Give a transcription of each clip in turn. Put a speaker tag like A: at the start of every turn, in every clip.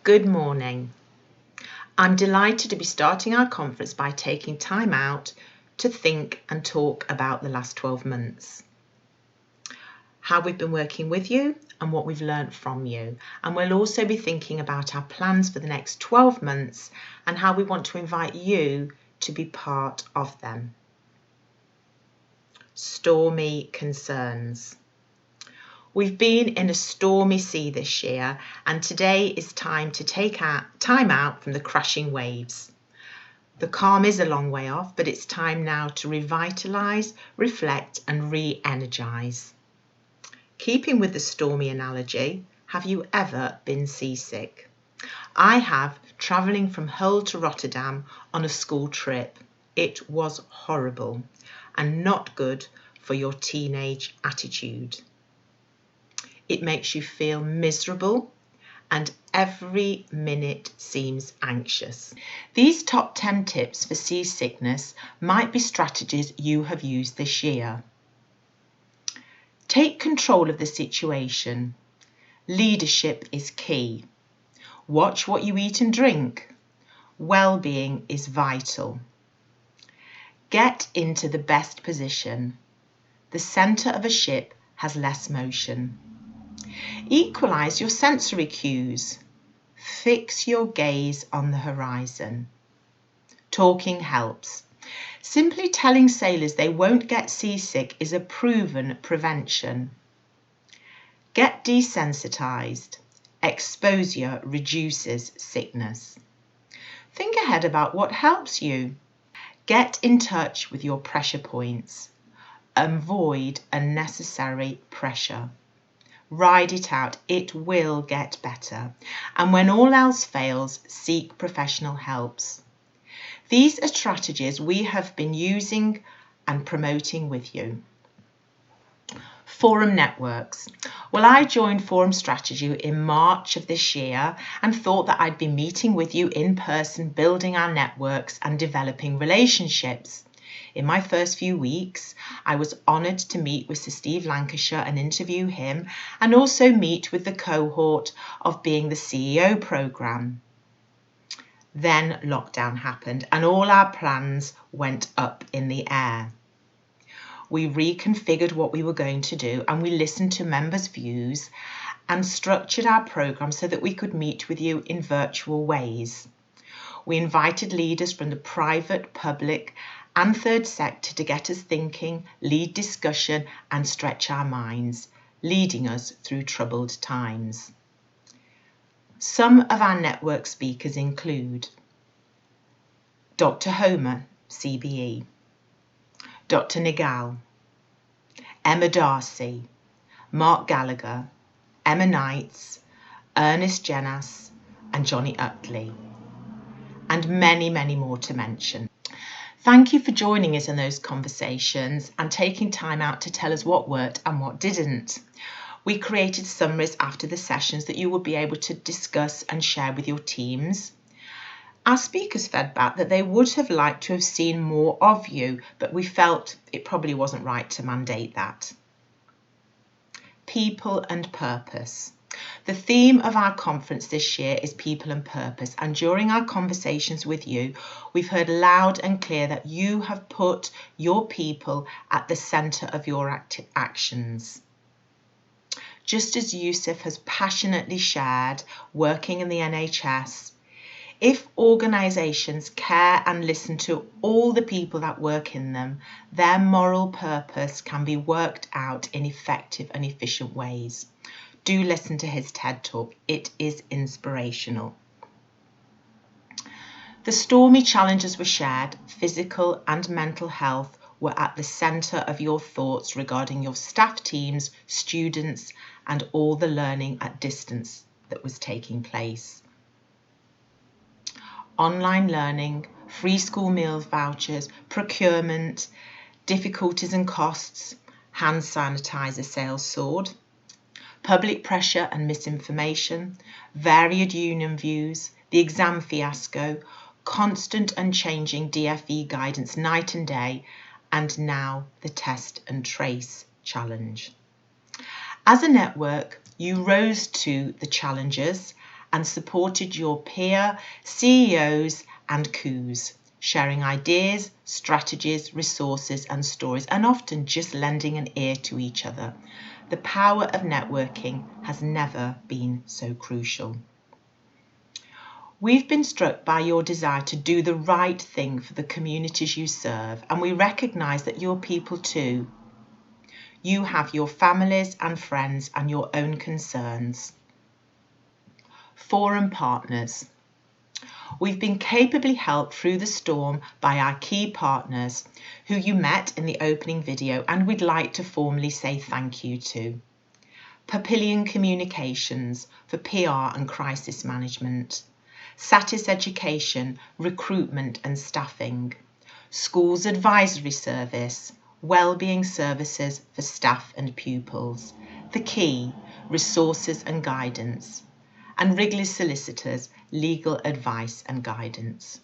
A: Good morning. I'm delighted to be starting our conference by taking time out to think and talk about the last 12 months. How we've been working with you and what we've learnt from you. And we'll also be thinking about our plans for the next 12 months and how we want to invite you to be part of them. Stormy concerns. We've been in a stormy sea this year, and today is time to take time out from the crashing waves. The calm is a long way off, but it's time now to revitalise, reflect and re-energise. Keeping with the stormy analogy, have you ever been seasick? I have, travelling from Hull to Rotterdam on a school trip. It was horrible and not good for your teenage attitude. It makes you feel miserable and every minute seems anxious. These top 10 tips for seasickness might be strategies you have used this year. Take control of the situation. Leadership is key. Watch what you eat and drink. Well-being is vital. Get into the best position. The centre of a ship has less motion. Equalise your sensory cues. Fix your gaze on the horizon. Talking helps. Simply telling sailors they won't get seasick is a proven prevention. Get desensitised. Exposure reduces sickness. Think ahead about what helps you. Get in touch with your pressure points. Avoid unnecessary pressure. Ride it out, it will get better. And when all else fails, seek professional helps. These are strategies we have been using and promoting with you. Forum networks. Well, I joined Forum Strategy in March of this year and thought that I'd be meeting with you in person, building our networks and developing relationships. In my first few weeks, I was honoured to meet with Sir Steve Lancashire and interview him, and also meet with the cohort of Being the CEO programme. Then lockdown happened and all our plans went up in the air. We reconfigured what we were going to do and we listened to members' views and structured our programme so that we could meet with you in virtual ways. We invited leaders from the private, public and third sector to get us thinking, lead discussion and stretch our minds, leading us through troubled times. Some of our network speakers include Dr. Homer, CBE, Dr. Nigal, Emma Darcy, Mark Gallagher, Emma Knights, Ernest Jenas and Johnny Utley, and many, many more to mention. Thank you for joining us in those conversations and taking time out to tell us what worked and what didn't. We created summaries after the sessions that you will be able to discuss and share with your teams. Our speakers fed back that they would have liked to have seen more of you, but we felt it probably wasn't right to mandate that. People and purpose. The theme of our conference this year is people and purpose, and during our conversations with you, we've heard loud and clear that you have put your people at the centre of your actions. Just as Yusuf has passionately shared, working in the NHS, if organisations care and listen to all the people that work in them, their moral purpose can be worked out in effective and efficient ways. Do listen to his TED Talk, it is inspirational. The stormy challenges were shared, physical and mental health were at the centre of your thoughts regarding your staff teams, students and all the learning at distance that was taking place. Online learning, free school meals vouchers, procurement, difficulties and costs, hand sanitizer sales soared. Public pressure and misinformation, varied union views, the exam fiasco, constant and changing DFE guidance night and day, and now the test and trace challenge. As a network, you rose to the challenges and supported your peer CEOs and COOs, sharing ideas, strategies, resources and stories, and often just lending an ear to each other. The power of networking has never been so crucial. We've been struck by your desire to do the right thing for the communities you serve, and we recognise that you're people too. You have your families and friends and your own concerns. Forum partners. We've been capably helped through the storm by our key partners, who you met in the opening video, and we'd like to formally say thank you to. Papillion Communications for PR and crisis management. Satis Education, recruitment and staffing. Schools Advisory Service, wellbeing services for staff and pupils. The Key, resources and guidance. And Wrigley Solicitors, legal advice and guidance.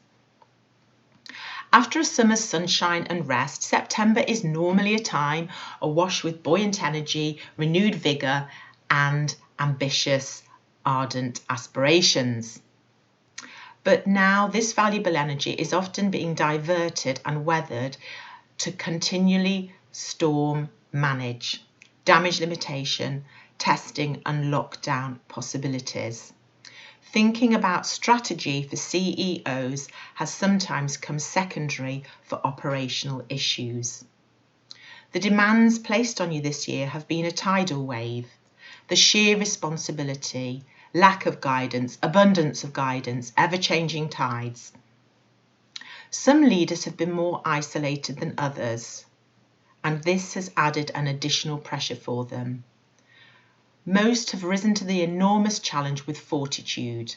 A: After a summer's sunshine and rest, September is normally a time awash with buoyant energy, renewed vigour and ambitious, ardent aspirations. But now this valuable energy is often being diverted and weathered to continually storm manage, damage limitation, testing and lockdown possibilities. Thinking about strategy for CEOs has sometimes come secondary for operational issues. The demands placed on you this year have been a tidal wave. The sheer responsibility, lack of guidance, abundance of guidance, ever-changing tides. Some leaders have been more isolated than others, and this has added an additional pressure for them. Most have risen to the enormous challenge with fortitude.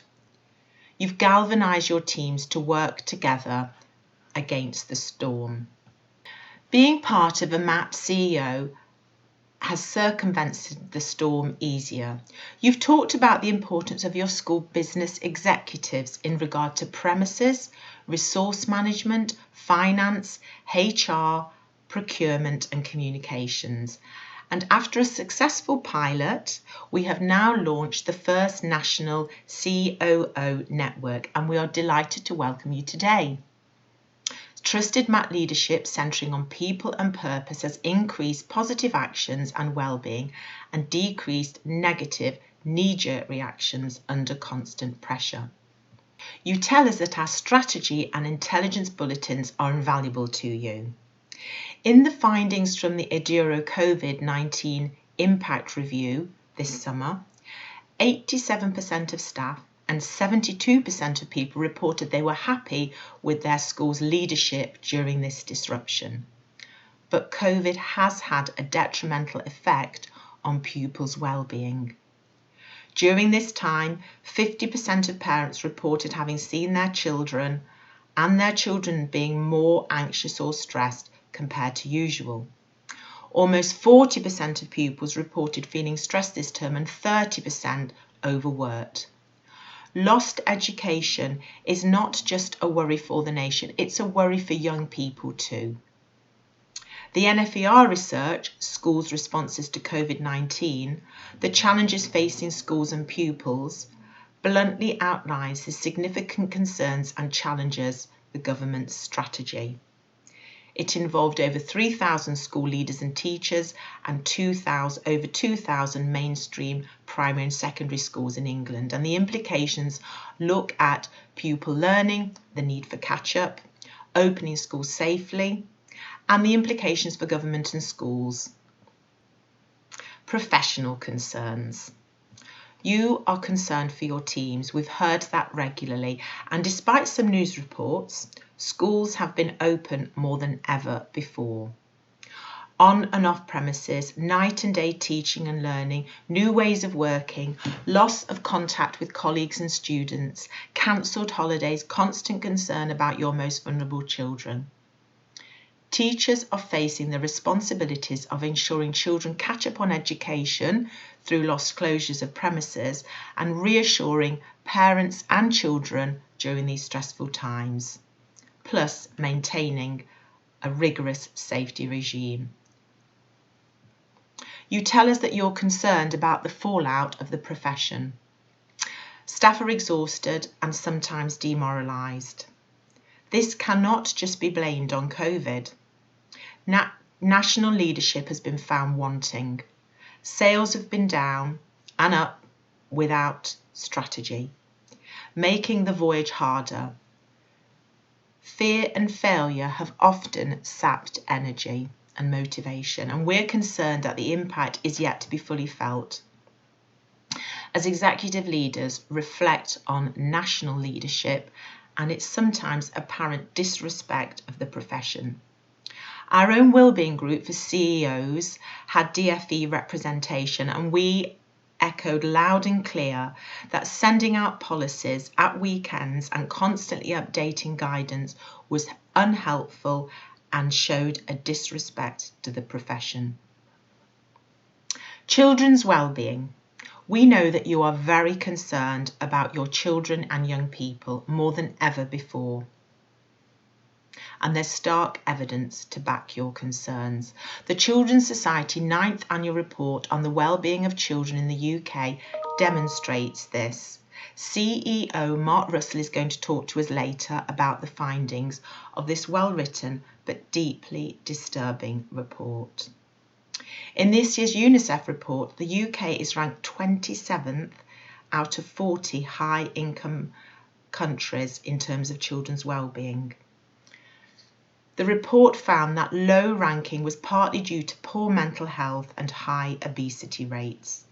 A: You've galvanised your teams to work together against the storm. Being part of a MAP CEO has circumvented the storm easier. You've talked about the importance of your school business executives in regard to premises, resource management, finance, HR, procurement and communications. And after a successful pilot, we have now launched the first national COO network, and we are delighted to welcome you today. Trusted MAP leadership centering on people and purpose has increased positive actions and well-being and decreased negative knee-jerk reactions under constant pressure. You tell us that our strategy and intelligence bulletins are invaluable to you. In the findings from the Eduro COVID-19 Impact Review this summer, 87% of staff and 72% of people reported they were happy with their school's leadership during this disruption. But COVID has had a detrimental effect on pupils' well-being. During this time, 50% of parents reported having seen their children and their children being more anxious or stressed compared to usual. Almost 40% of pupils reported feeling stressed this term and 30% overworked. Lost education is not just a worry for the nation, it's a worry for young people too. The NFER research, Schools' Responses to COVID-19, the challenges facing schools and pupils, bluntly outlines the significant concerns and challenges the government's strategy. It involved over 3,000 school leaders and teachers and over 2,000 mainstream primary and secondary schools in England. And the implications look at pupil learning, the need for catch-up, opening schools safely, and the implications for government and schools. Professional concerns. You are concerned for your teams. We've heard that regularly. And despite some news reports, schools have been open more than ever before. On and off premises, night and day teaching and learning, new ways of working, loss of contact with colleagues and students, cancelled holidays, constant concern about your most vulnerable children. Teachers are facing the responsibilities of ensuring children catch up on education through lost closures of premises and reassuring parents and children during these stressful times, plus maintaining a rigorous safety regime. You tell us that you're concerned about the fallout of the profession. Staff are exhausted and sometimes demoralised. This cannot just be blamed on COVID. National leadership has been found wanting. Sales have been down and up without strategy, making the voyage harder. Fear and failure have often sapped energy and motivation, and we're concerned that the impact is yet to be fully felt. As executive leaders reflect on national leadership and its sometimes apparent disrespect of the profession. Our own wellbeing group for CEOs had DFE representation, and we echoed loud and clear that sending out policies at weekends and constantly updating guidance was unhelpful and showed a disrespect to the profession. Children's wellbeing. We know that you are very concerned about your children and young people more than ever before. And there's stark evidence to back your concerns. The Children's Society 9th Annual Report on the Wellbeing of Children in the UK demonstrates this. CEO Mark Russell is going to talk to us later about the findings of this well-written but deeply disturbing report. In this year's UNICEF report, the UK is ranked 27th out of 40 high-income countries in terms of children's well-being. The report found that low ranking was partly due to poor mental health and high obesity rates.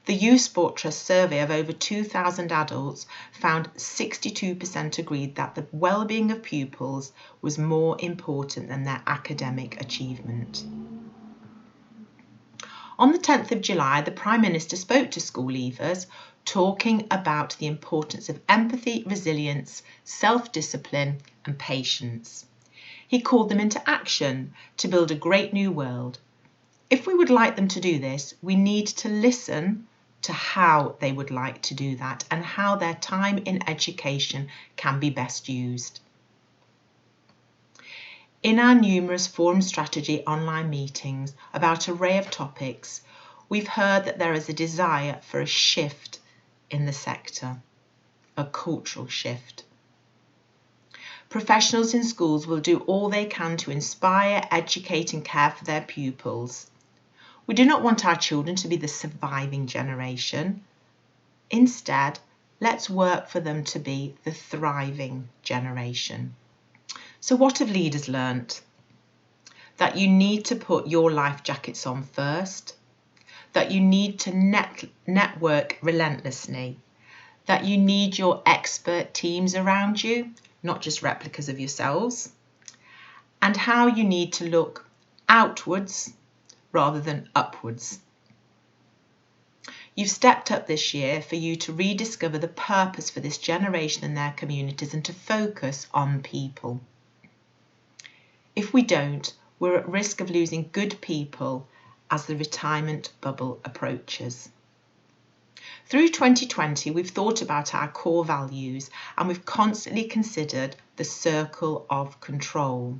A: The Youth Sport Trust survey of over 2,000 adults found 62% agreed that the well-being of pupils was more important than their academic achievement. On the 10th of July, the Prime Minister spoke to school leavers, talking about the importance of empathy, resilience, self-discipline and patience. He called them into action to build a great new world. If we would like them to do this, we need to listen to how they would like to do that and how their time in education can be best used. In our numerous Forum Strategy online meetings about an array of topics, we've heard that there is a desire for a shift in the sector, a cultural shift. Professionals in schools will do all they can to inspire, educate and care for their pupils. We do not want our children to be the surviving generation. Instead, let's work for them to be the thriving generation. So what have leaders learnt? That you need to put your life jackets on first, that you need to network relentlessly, that you need your expert teams around you, not just replicas of yourselves, and how you need to look outwards rather than upwards. You've stepped up this year for you to rediscover the purpose for this generation and their communities and to focus on people. If we don't, we're at risk of losing good people as the retirement bubble approaches. Through 2020, we've thought about our core values and we've constantly considered the circle of control.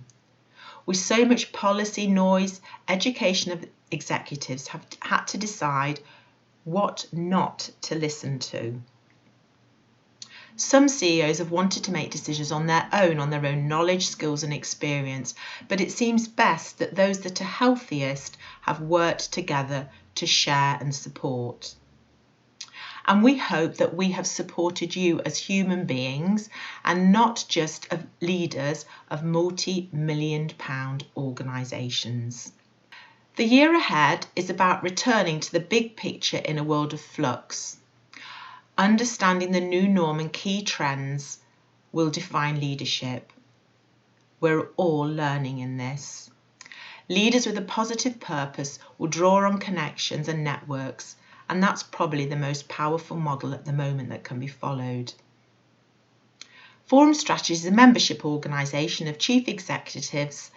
A: With so much policy noise, education executives have had to decide what not to listen to. Some CEOs have wanted to make decisions on their own knowledge, skills and experience, but it seems best that those that are healthiest have worked together to share and support. And we hope that we have supported you as human beings and not just as leaders of multi-million-pound organisations. The year ahead is about returning to the big picture in a world of flux. Understanding the new norm and key trends will define leadership. We're all learning in this. Leaders with a positive purpose will draw on connections and networks, and that's probably the most powerful model at the moment that can be followed. Forum Strategy is a membership organisation of chief executives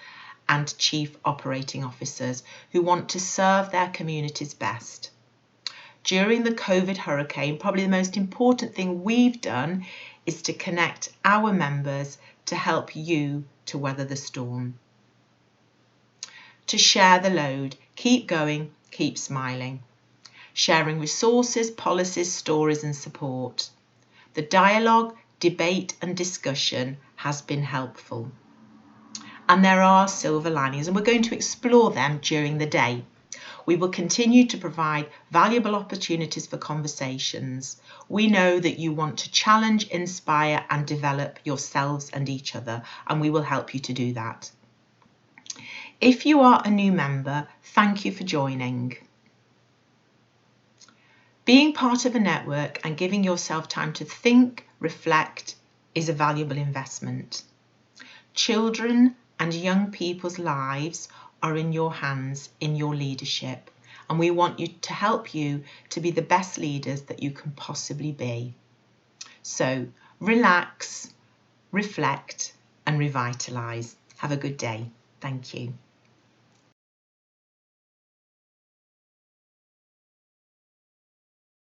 A: and chief operating officers who want to serve their communities best. During the COVID hurricane, probably the most important thing we've done is to connect our members to help you to weather the storm. To share the load, keep going, keep smiling. sharing resources, policies, stories and support. The dialogue, debate and discussion has been helpful. And there are silver linings, and we're going to explore them during the day. We will continue to provide valuable opportunities for conversations. We know that you want to challenge, inspire and develop yourselves and each other, and we will help you to do that. If you are a new member, thank you for joining. Being part of a network and giving yourself time to think, reflect, is a valuable investment. Children and young people's lives are in your hands, in your leadership, and we want you to help you to be the best leaders that you can possibly be. So relax, reflect and revitalise. Have a good day. Thank you.